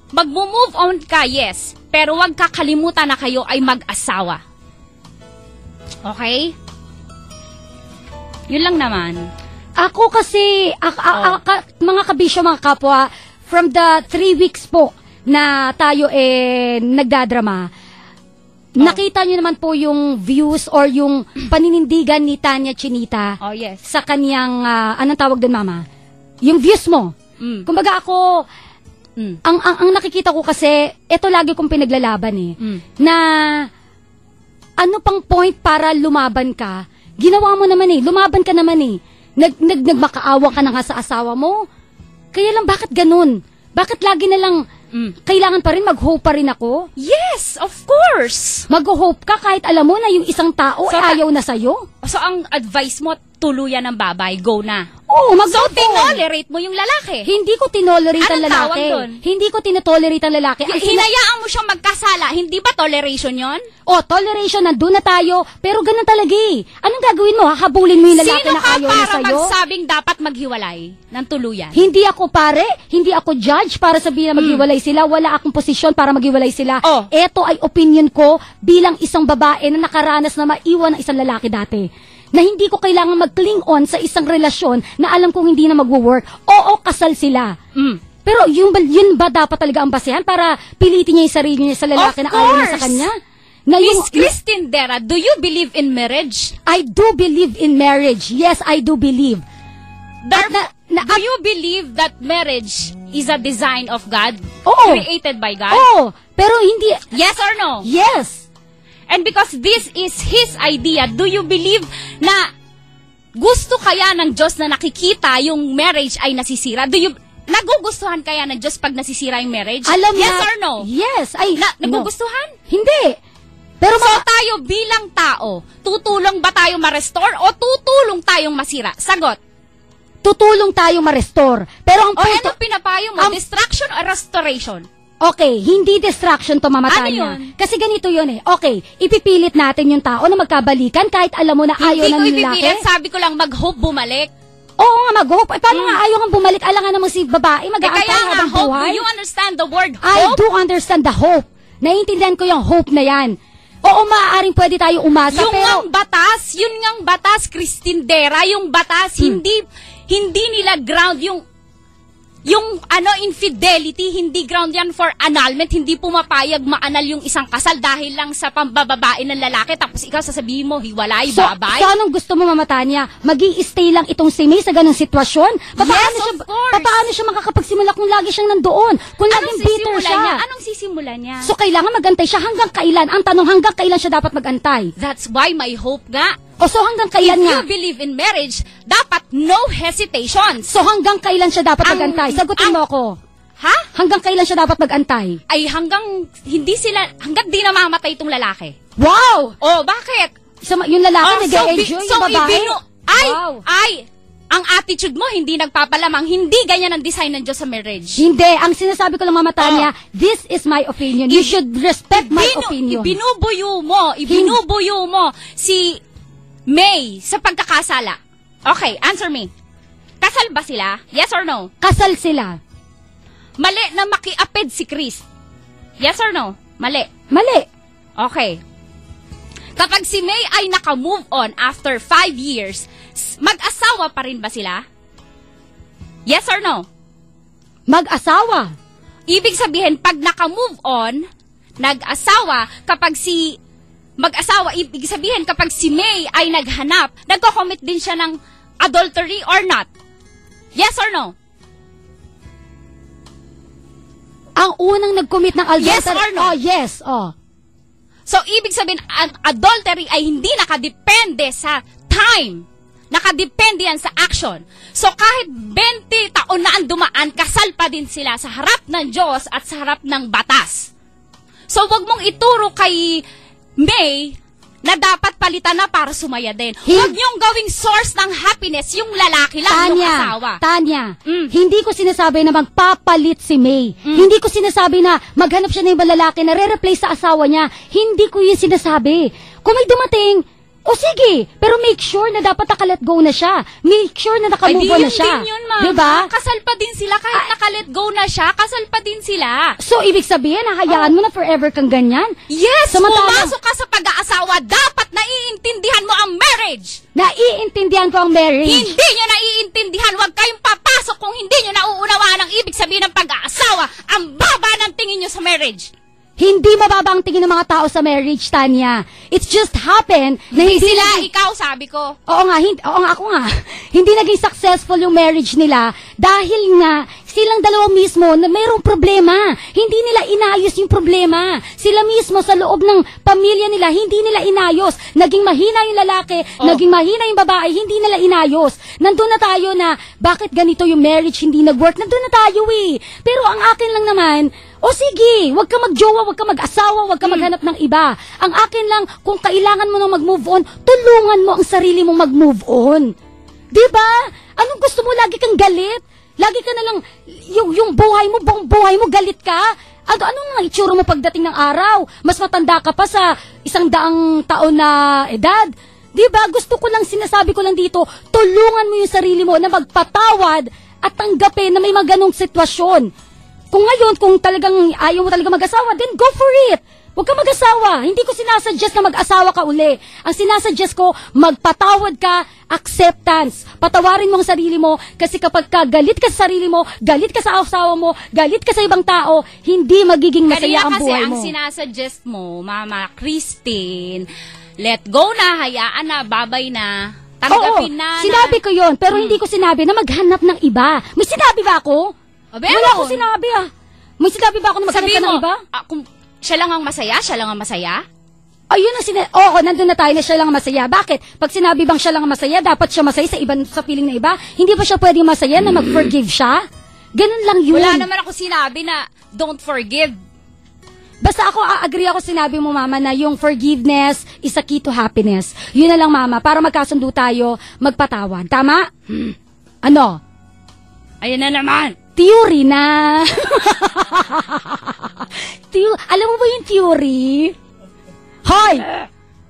mag-move on ka, yes. Pero wag kakalimutan na kayo ay mag-asawa. Okay? Yun lang naman. Ako kasi, mga kabisyo, mga kapwa, from the 3 weeks po na tayo nagdadrama, nakita nyo naman po yung views or yung paninindigan ni Tanya Chinita Oh, yes. sa kanyang, anong tawag doon, Mama? Yung views mo. Kumbaga ako, ang nakikita ko kasi, ito lagi kong pinaglalaban na ano pang point para lumaban ka? Ginawa mo naman lumaban ka naman nagmakaawa ka na nga sa asawa mo. Kaya lang, bakit ganun? Bakit lagi na lang, kailangan pa rin, mag-hope pa rin ako? Yes, of course! Mag-hope ka kahit alam mo na yung isang tao ayaw na sa'yo? So, ang advice mo, tuluyan ng babay, go na. Oo, So, tinolerate mo yung lalaki. Hindi ko tinolerate ang Anong lalaki. tawag dun? Hindi ko tinotolerate ang lalaki. Hinayaan mo siyang magkasala, hindi ba toleration yon? Toleration, nandun na tayo. Pero ganun talaga Anong gagawin mo? Hahabulin mo yung lalaki Sino na ka ayaw na para sa'yo? magsabing dapat maghiwalay ng tuluyan? Hindi ako pare, hindi ako judge para sabihin na maghiwalay sila. Wala akong posisyon para maghiwalay sila. Ito ay opinion ko bilang isang babae na nakaranas na maiwan ng isang lalaki dati. Na hindi ko kailangan mag-cling on sa isang relasyon na alam kong hindi na magwo-work. Oo, kasal sila. Pero yun ba dapat talaga ang basehan para pilitin niya yung sarili niya sa lalaki na ayaw na sa kanya? Na Miss Christine Dera, do you believe in marriage? I do believe in marriage. Yes, I do believe. Do you believe that marriage is a design of God? Oo. Created by God? Oo, pero hindi... Yes or no? Yes. And because this is His idea, do you believe na gusto kaya ng Diyos na nakikita yung marriage ay nasisira? Nagugustuhan kaya ng Diyos pag nasisira yung marriage? Yes or no? Yes. Nagugustuhan? No. Hindi. Pero tayo bilang tao, tutulong ba tayo ma-restore o tutulong tayong masira? Sagot. Tutulong tayong ma-restore. Pero ang ano pinapayo mo? Distraction or restoration? Okay, hindi distraction to, Mama Tanya. Kasi ganito yun Okay, ipipilit natin yung tao na magkabalikan kahit alam mo na ayaw ng lalaki. Hindi ko ipipilit, sabi ko lang mag-hope bumalik. Oo nga, mag-hope. Paano nga ayaw nga bumalik? Alangan naman si babae, mag-aantay habang hope. buhay. Do you understand the word hope? I do understand the hope. Naiintindihan ko yung hope na yan. Oo, maaaring pwede tayo umasa, yung pero... Yun ngang batas, Christine Dera, yung batas, hindi nila ground yung infidelity, hindi ground yan for annulment, hindi pumapayag maanal yung isang kasal dahil lang sa pambababae ng lalaki, tapos ikaw sasabihin mo, hiwalay, babay. So anong gusto mo, Mama Tanya? Mag-i-stay lang itong si May sa ganung sitwasyon? Paano siya makakapagsimula kung lagi siyang nandoon? Kung laging bitter siya? Anong sisimulan niya? So kailangan magantay siya hanggang kailan? Ang tanong, hanggang kailan siya dapat magantay? That's why my hope nga. So hanggang kailan nga? If you believe in marriage, dapat no hesitations. So hanggang kailan siya dapat magantay? Sagutin mo ako. Ha? Hanggang kailan siya dapat magantay? Ay hanggang di namamatay itong lalaki. Wow! Oh, bakit? So yung lalaki nag-enjoy yung babae? Ang attitude mo hindi nagpapalamang, hindi ganyan ang design ng Diyos sa marriage. Hindi, ang sinasabi ko lang, Mama Tanya, this is my opinion. You should respect my opinion. Ibinubuyo mo si May sa pagkakasala. Okay, answer me. Kasal ba sila? Yes or no? Kasal sila. Mali na makiapid si Chris. Yes or no? Mali. Mali. Okay. Kapag si May ay naka-move on after 5 years, mag-asawa pa rin ba sila? Yes or no? Mag-asawa. Ibig sabihin, pag naka-move on, nag-asawa, ibig sabihin, kapag si May ay naghanap, nagko-commit din siya ng adultery or not? Yes or no? Ang unang nag-commit ng adultery. Yes or no? Oh, yes. Oh. So, ibig sabihin, ang adultery ay hindi nakadepende sa time. Nakadepende yan sa action. So, kahit 20 taon na ang dumaan, kasal pa din sila sa harap ng Diyos at sa harap ng batas. So, wag mong ituro kay May na dapat palitan na para sumaya din. Huwag niyong gawing source ng happiness yung lalaki lang, yung asawa. Tanya, hindi ko sinasabi na magpapalit si May. Hindi ko sinasabi na maghanap siya ng ibang lalaki na re-replace sa asawa niya. Hindi ko yun sinasabi. Kung may dumating, sige, pero make sure na dapat naka-let go na siya. Make sure na naka-move on na siya. Din yun, Mama. Diba? Kasal pa din sila. Kahit naka-let go na siya, kasal pa din sila. So, ibig sabihin, hayaan mo na forever kang ganyan? Yes! Pumasok ka sa pag-aasawa, dapat naiintindihan mo ang marriage. Naiintindihan ko ang marriage. Hindi nyo naiintindihan. Huwag kayong papasok kung hindi nyo nauunawaan ang ibig sabihin ng pag-aasawa. Ang baba ng tingin nyo sa marriage. Hindi mababa ang tingin ng mga tao sa marriage, Tanya. It's just happened na Hindi sila, ikaw, sabi ko. Oo nga, ako nga. Hindi naging successful yung marriage nila dahil nga silang dalawa mismo na mayroong problema. Hindi nila inayos yung problema. Sila mismo sa loob ng pamilya nila, hindi nila inayos. Naging mahina yung lalaki, naging mahina yung babae, hindi nila inayos. Nandun na tayo na, bakit ganito yung marriage hindi nag-work? Nandun na tayo eh. Pero ang akin lang naman, sige, wag ka magjowa, wag ka mag-asawa, wag ka maghanap ng iba. Ang akin lang, kung kailangan mo na mag-move on, tulungan mo ang sarili mong mag-move on. Diba? Anong gusto mo? Lagi kang galit? Lagi ka na lang, yung buhay mo, buong buhay mo, galit ka? Anong nga itsura mo pagdating ng araw? Mas matanda ka pa sa 100 taon na edad. Diba? Gusto ko lang, sinasabi ko lang dito, tulungan mo yung sarili mo na magpatawad at tanggapin na may mga ganong sitwasyon. Kung ngayon, kung talagang ayaw mo talaga mag-asawa, then go for it. Huwag ka mag-asawa. Hindi ko sinasuggest na mag-asawa ka uli. Ang sinasuggest ko, magpatawad ka, acceptance. Patawarin mo ang sarili mo kasi kapag ka galit ka sa sarili mo, galit ka sa asawa mo, galit ka sa ibang tao, hindi magiging masaya ang buhay mo. Kaya kasi ang sinasuggest mo, Mama Christine, let go na, hayaan na, babay na, tanggapin na. Sinabi ko yon, pero hindi ko sinabi na maghanap ng iba. May sinabi ba ako? Wala ko sinabi May sinabi ba ako na maghanap ka ng iba? Kung siya lang ang masaya, siya lang ang masaya? Ayun ang nandun na tayo na siya lang ang masaya. Bakit? Pag sinabi bang siya lang ang masaya, dapat siya masaya sa piling na iba? Hindi ba siya pwedeng masaya na mag-forgive siya? Ganun lang yun. Wala naman ako sinabi na don't forgive. Basta agree ako sinabi mo, Mama, na yung forgiveness is a key to happiness. Yun na lang, Mama, para magkasundo tayo, magpatawad. Tama? Ano? Ayan na naman. Theory na. Alam mo ba yung theory? Hoy!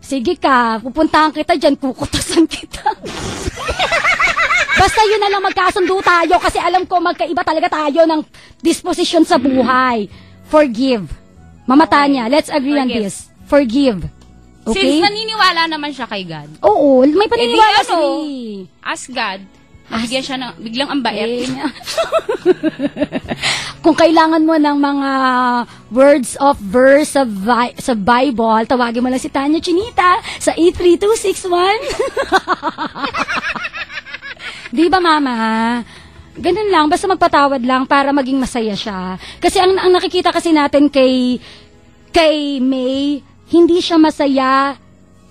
Sige ka, pupuntahan kita dyan, kukutasan kita. Basta yun na lang, magkasundo tayo kasi alam ko magkaiba talaga tayo ng disposition sa buhay. Forgive. Mama Tanya, let's agree on this. Forgive. Okay? Since naniniwala naman siya kay God. Oo, may paniniwala siya. Ask God. Bigyan siya ng biglang ang bait. Kung kailangan mo ng mga words of verse sa Bible, tawagin mo lang si Tanya Chinita sa 83261. Di ba, Mama? Ganun lang, basta magpatawad lang para maging masaya siya. Kasi ang nakikita kasi natin kay May, hindi siya masaya.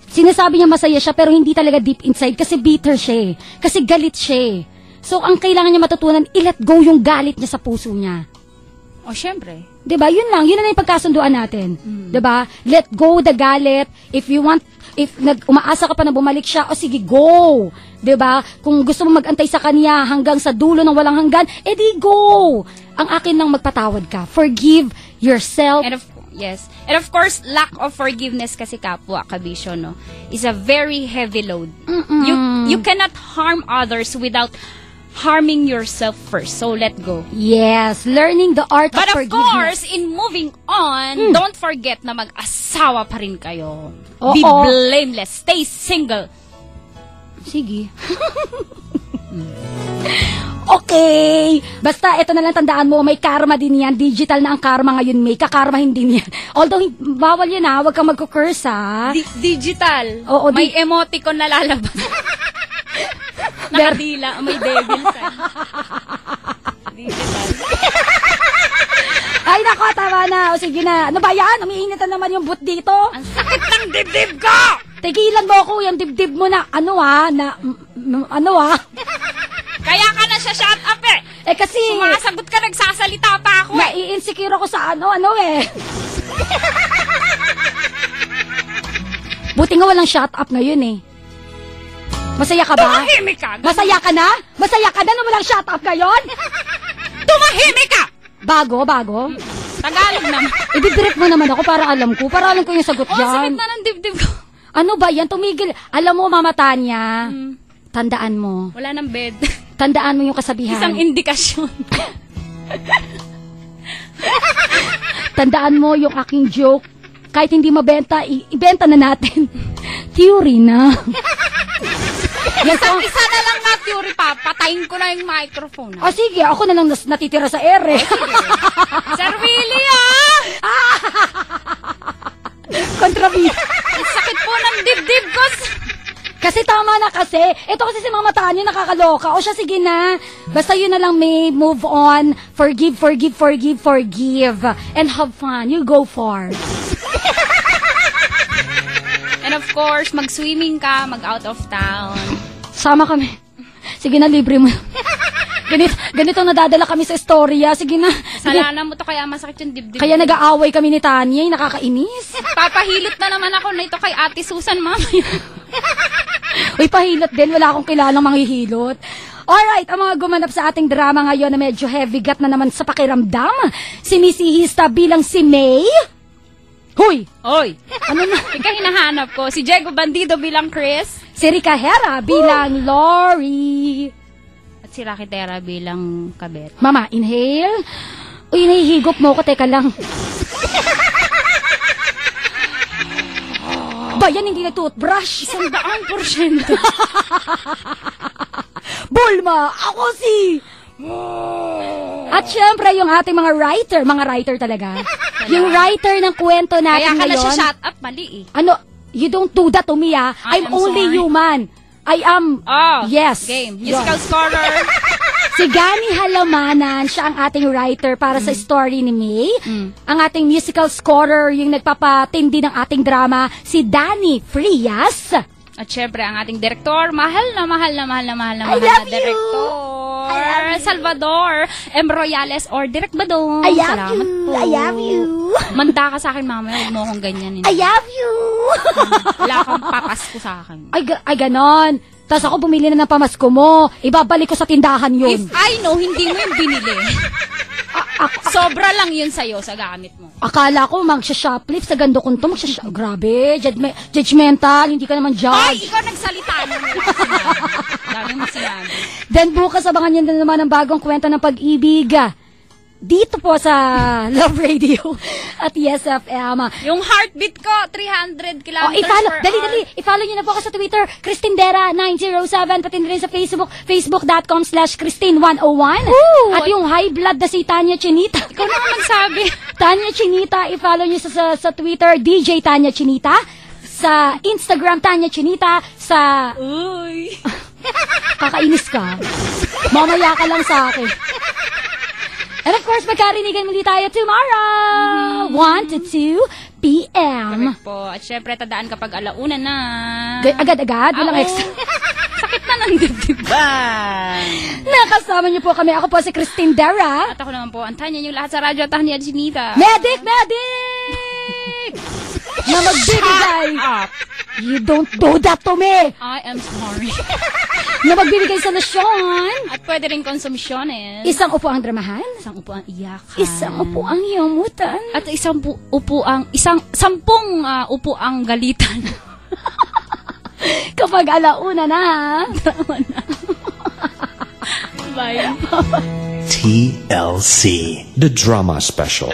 Sinasabi niya masaya siya pero hindi talaga deep inside kasi bitter siya. Kasi galit siya. So, ang kailangan niya matutunan, i-let go yung galit niya sa puso niya. Syempre. Diba? Yun lang. Yun na yung pagkasunduan natin. Diba? Let go the galit. If umaasa ka pa na bumalik siya, sige, go. Diba? Kung gusto mo mag-antay sa kanya hanggang sa dulo ng walang hanggan, edi go. Ang akin lang magpatawad ka. Forgive yourself. Yes. And of course, lack of forgiveness kasi kapwa, kabisyo, no, is a very heavy load. You cannot harm others without harming yourself first. So, let go. Yes. Learning the art of forgiveness. But of course, in moving on, don't forget na mag-asawa pa rin kayo. Be blameless. Stay single. Sige. Okay. Basta, ito na lang tandaan mo, may karma din yan. Digital na ang karma ngayon, may kakarmahin din yan. Although, bawal yun ha. Huwag kang magkukurse ha. Digital. Oo, may emoticon na lalabas. Nakadila. May devil sign. Digital. Ay, nako, tama na. O, sige na. Ano ba yan? Umiinitan naman yung boot dito. Ang sakit ng dibdib ko! Tigilan mo ako, yung dibdib mo na, Kaya ka na siya shut up eh. Kasi... Sumasagot ka, nagsasalita pa ako eh. Nai-insecure ako sa Buti nga walang shut up ngayon eh. Masaya ka ba? Tumahimik ka. Masaya ka na? Masaya ka na na walang shut up ngayon? Tumahimik ka! Bago? Tagalog naman. Ibibirip mo naman ako para alam ko yung sagot dyan. Sakit na ng dibdib ko. Ano ba yan? Tumigil. Alam mo, Mama Tanya, tandaan mo. Wala nang bed. Tandaan mo yung kasabihan. Isang indikasyon. Tandaan mo yung aking joke. Kahit hindi mabenta, ibenta na natin. Theory na. Isa na lang na theory pa. Patayin ko na yung microphone. Sige. Ako na lang natitira sa ere. Sir Willie, Kontrabida. Ang sakit po ng dibdib ko. Kasi tama na kasi. Ito kasi si Mama Tanya nakakaloka. O siya, sige na. Basta yun na lang, May. Move on. Forgive. And have fun. You go far. And of course, mag-swimming ka, mag-out of town. Sama kami. Sige na, libre mo. Ganito nadadala kami sa istorya. Sige na. Salanan mo to kaya masakit yung dibdib. Kaya nag-aaway kami ni Tanya. Nakakainis. Papahilot na naman ako na ito kay Ate Susan mamaya. Uy, pahilot din. Wala akong kilalang manghihilot. Alright, ang mga gumanap sa ating drama ngayon na medyo heavy gut na naman sa pakiramdam. Si Miss Ihista bilang si May. Huy! Oy! Ano na? Ika hinahanap ko. Si Diego Bandido bilang Chris. Si Rica Hera bilang Lori. At si Rocky Terra bilang Kabet. Mama, inhale. Uy, nahihigop mo ko. Teka lang. Ba, yan hindi na toothbrush. 100%. Bulma, ako si... At syempre, yung ating mga writer talaga. Yung writer ng kwento natin Kaya ka na ngayon. siya shut up, mali eh. Ano, you don't do that to me, ah. I'm only sorry. human. I am... yes. Game. Musical scorer. Si Gani Halamanan, siya ang ating writer para sa story ni May. Ang ating musical scorer, yung nagpapatindi ng ating drama, si Danny Frias. At syempre, ang ating direktor, mahal na direktor. Salvador M. Royales or Direk Badong. Salamat po. I love you. Manda ka sa akin, mama. Huwag mo akong ganyan. I love you. Wala kang papasko sa akin. Ay, ganon. Tapos ako bumili na ng pamasko mo. Ibabalik ko sa tindahan yun. If I know, hindi mo yung binili. Sobra lang yun sa'yo sa gamit mo. Akala ko magsha-shoplift sa gando kong to. Grabe, judgmental. Hindi ka naman judge. Ay, ikaw nagsalita mo. Dami mo sinabi. Then bukas abangan niyo na naman ang bagong kwento ng pag-ibig. Dito po sa Love Radio at Yes FM. Yung heartbeat ko, 300 kilometers i-follow, per dali. hour. I-follow niyo na po ako sa Twitter, Christindera907, pati rin sa Facebook, facebook.com/Christine101. At yung high blood na si Tanya Chinita. Ikaw naman nagsabi. Tanya Chinita, i-follow niyo sa Twitter, DJ Tanya Chinita. Sa Instagram, Tanya Chinita. Sa... Uy. Kakainis ka. Mamaya ka lang sa akin. And of course, magkarinigan muli tayo tomorrow. 1 to 2 p.m. Correct po. At syempre, tadaan kapag alauna na. Agad-agad? Walang extra. Sakit na ng dibdib. Bye! Nakasama niyo po kami. Ako po si Christine Dera. At ako naman po, ang Tanya niyo lahat sa radyo at Tanya Chinita. Medic! Na magbibigay. You don't do that to me. I am sorry. Na magbibigay sa lasyon. At pwede rin konsumisyones. Isang upo ang dramahan. Isang upo ang iyakan. Isang upo ang yamutan. At sampung upo ang galitan. Kapag alauna na. Bye. TLC. The Drama Special.